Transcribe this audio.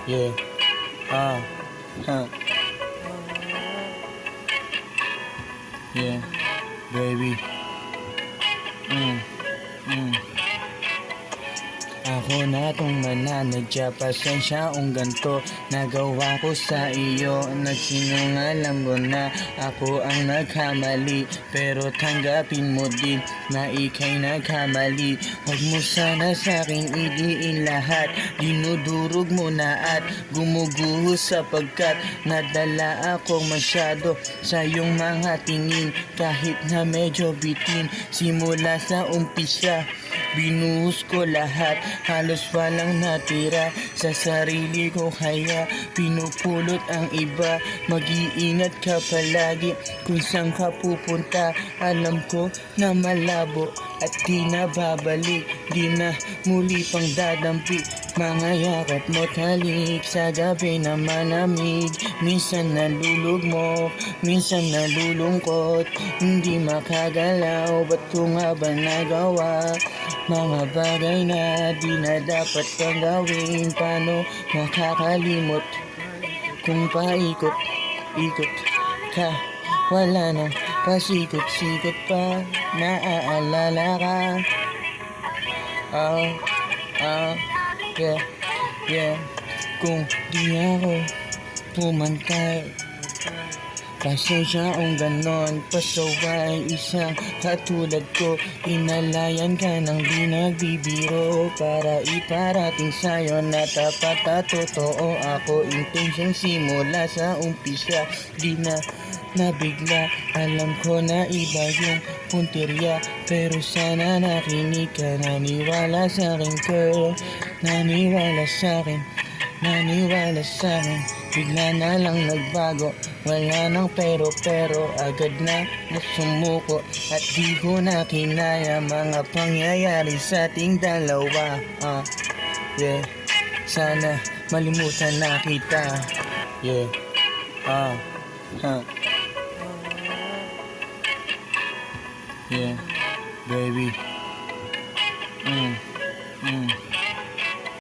Yeah, ah, huh, yeah, baby. Mm, mm. Ako na tong mananadya, pasensya kung ganto nagawa ko sa iyo. Nagsinungaling ko na ako ang nagkamali, pero tanggapin mo din na ika'y nagkamali. Huwag mo sana sa'king idiin lahat, dinudurog mo na at gumuguho sapagkat nadala ako masyado sa iyong mga tingin. Kahit na medyo bitin, simula sa umpisa binuhos ko lahat, halos walang natira sa sarili ko, kaya pinupulot ang iba. Mag-iingat ka palagi kung saan ka pupunta. Alam ko na malabo at di na babalik, di na muli pang dadampi. Mga yakap mo talik sa gabi na malamig, minsan nalulugmok, minsan nalulungkot, hindi makagalaw. Ba't ko nga ba nagawa mga bagay na di na dapat kang gawin? Paano makakalimot kung paikot-ikot ka? Wala na pasikot-sikot pa, naaalala ka. Ah, yeah, yeah. Kung di ako pumantay, pasensya kung ganon, pasaway isang katulad ko. Inalayan ka ng di nagbibiro para iparating sa'yo na tapat at totoo ako. Intention simula sa umpisa, di na nabigla. Alam ko na iba yung punteriya, pero sana nakinig ka. Naniwala sa'kin girl, naniwala sa'kin, naniwala sa'kin. Bigla na lang nagbago, wala nang pero agad na sumuko. At di ko na kinaya mga pangyayari sa ating dalawa. Yeah, sana malimutan na kita. Yeah, huh, yeah, baby.